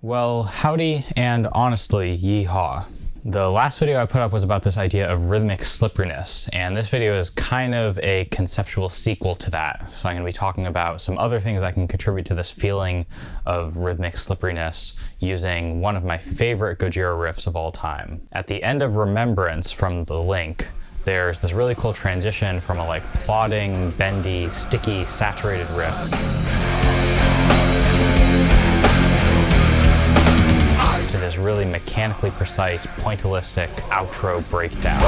Well, howdy and honestly, yeehaw. The last video I put up was about this idea of rhythmic slipperiness, and this video is kind of a conceptual sequel to that. So I'm going to be talking about some other things that can contribute to this feeling of rhythmic slipperiness using one of my favorite Gojira riffs of all time. At the end of Remembrance from the link, there's this really cool transition from a plodding, bendy, sticky, saturated riff to this really mechanically precise, pointillistic outro breakdown.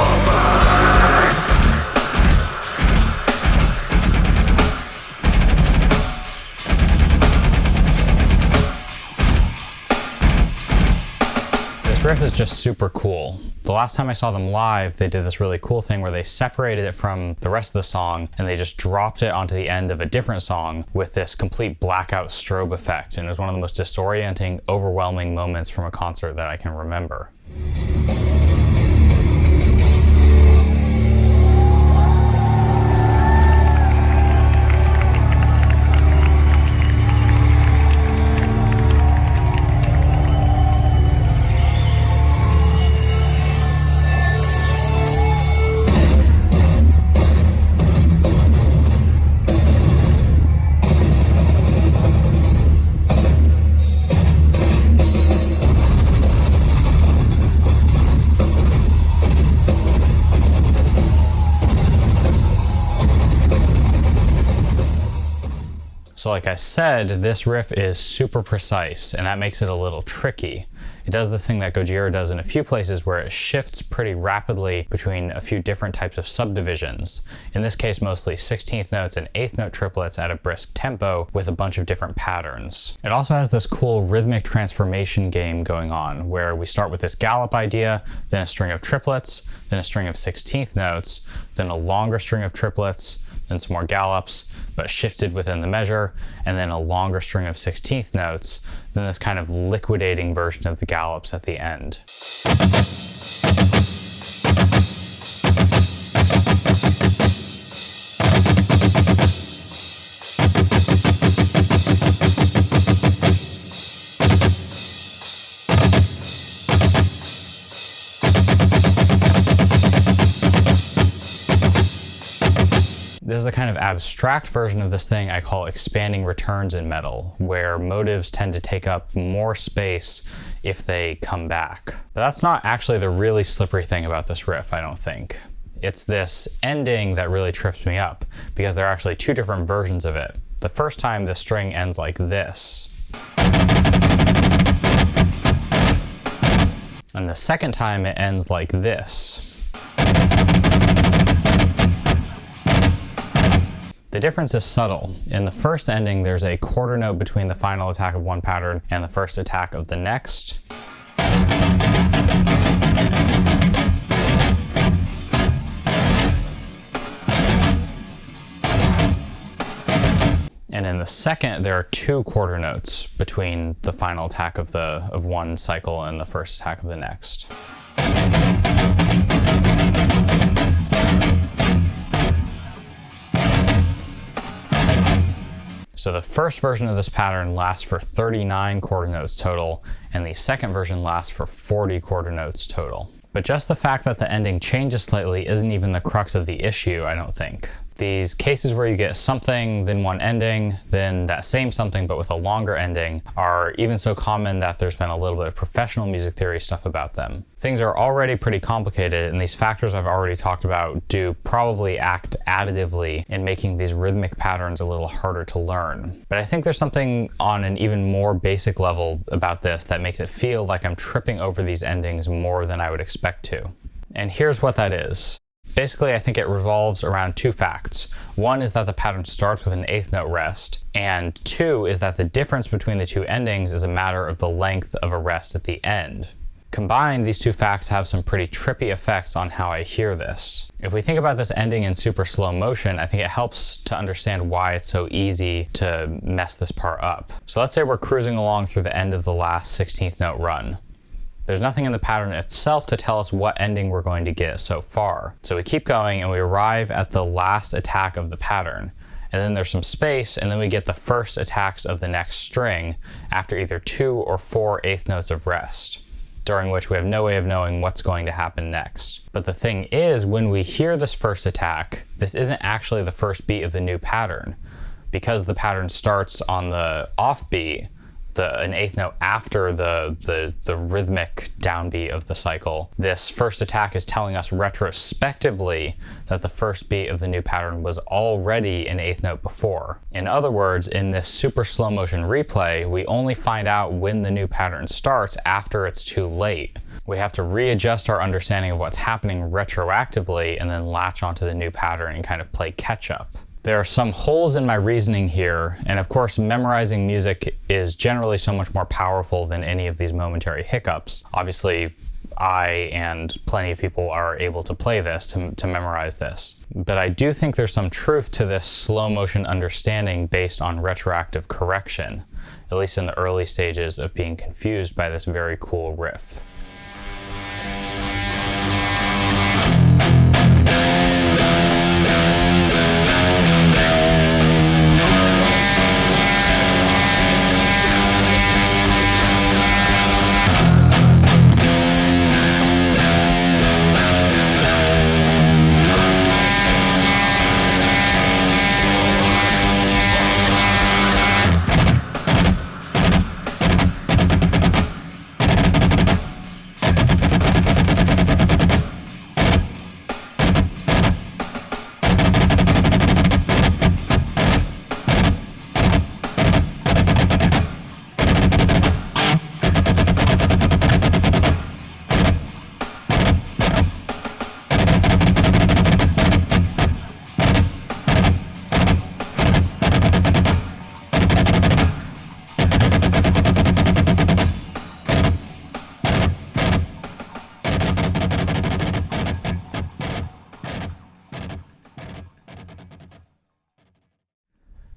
This riff is just super cool. The last time I saw them live, they did this really cool thing where they separated it from the rest of the song and they just dropped it onto the end of a different song with this complete blackout strobe effect. And it was one of the most disorienting, overwhelming moments from a concert that I can remember. So like I said, this riff is super precise, and that makes it a little tricky. It does the thing that Gojira does in a few places where it shifts pretty rapidly between a few different types of subdivisions. In this case, mostly 16th notes and 8th note triplets at a brisk tempo with a bunch of different patterns. It also has this cool rhythmic transformation game going on, where we start with this gallop idea, then a string of triplets, then a string of 16th notes, then a longer string of triplets, then some more gallops, but shifted within the measure, and then a longer string of 16th notes, then this kind of liquidating version of the gallops at the end. This is a kind of abstract version of this thing I call expanding returns in metal, where motives tend to take up more space if they come back. But that's not actually the really slippery thing about this riff, I don't think. It's this ending that really trips me up, because there are actually two different versions of it. The first time the string ends like this, and the second time it ends like this. The difference is subtle. In the first ending, there's a quarter note between the final attack of one pattern and the first attack of the next. And in the second, there are two quarter notes between the final attack of one cycle and the first attack of the next. So the first version of this pattern lasts for 39 quarter notes total, and the second version lasts for 40 quarter notes total. But just the fact that the ending changes slightly isn't even the crux of the issue, I don't think. These cases where you get something, then one ending, then that same something but with a longer ending are even so common that there's been a little bit of professional music theory stuff about them. Things are already pretty complicated, and these factors I've already talked about do probably act additively in making these rhythmic patterns a little harder to learn. But I think there's something on an even more basic level about this that makes it feel like I'm tripping over these endings more than I would expect to. And here's what that is. Basically, I think it revolves around two facts. One is that the pattern starts with an 8th note rest, and two is that the difference between the two endings is a matter of the length of a rest at the end. Combined, these two facts have some pretty trippy effects on how I hear this. If we think about this ending in super slow motion, I think it helps to understand why it's so easy to mess this part up. So let's say we're cruising along through the end of the last 16th note run. There's nothing in the pattern itself to tell us what ending we're going to get so far. So we keep going and we arrive at the last attack of the pattern. and then there's some space, and then we get the first attacks of the next string after either 2 or 4 eighth notes of rest, during which we have no way of knowing what's going to happen next. But the thing is, when we hear this first attack, this isn't actually the first beat of the new pattern. Because the pattern starts on the offbeat, an eighth note after the rhythmic downbeat of the cycle, this first attack is telling us retrospectively that the first beat of the new pattern was already an eighth note before. In other words, in this super slow motion replay, we only find out when the new pattern starts after it's too late. We have to readjust our understanding of what's happening retroactively and then latch onto the new pattern and kind of play catch up. There are some holes in my reasoning here, and of course memorizing music is generally so much more powerful than any of these momentary hiccups. Obviously, I and plenty of people are able to play this, to memorize this. But I do think there's some truth to this slow motion understanding based on retroactive correction, at least in the early stages of being confused by this very cool riff.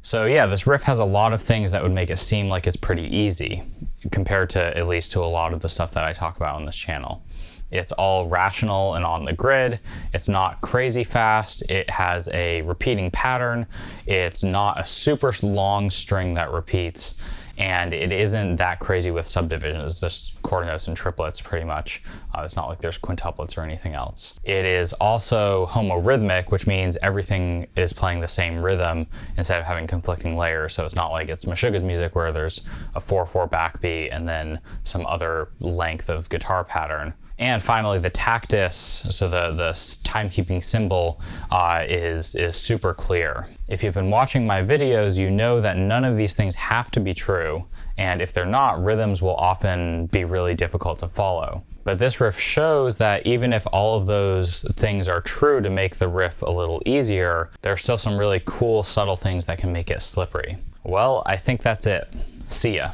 So yeah, this riff has a lot of things that would make it seem like it's pretty easy compared to at least to a lot of the stuff that I talk about on this channel. It's all rational and on the grid. It's not crazy fast. It has a repeating pattern. It's not a super long string that repeats. And it isn't that crazy with subdivisions. It's just quarter notes and triplets pretty much. It's not like there's quintuplets or anything else. It is also homorhythmic, which means everything is playing the same rhythm instead of having conflicting layers. So it's not like it's Meshuggah's music where there's a 4/4 backbeat and then some other length of guitar pattern. And finally, the tactus, so the timekeeping symbol, is super clear. If you've been watching my videos, you know that none of these things have to be true, and if they're not, rhythms will often be really difficult to follow. But this riff shows that even if all of those things are true to make the riff a little easier, there are still some really cool, subtle things that can make it slippery. Well, I think that's it. See ya.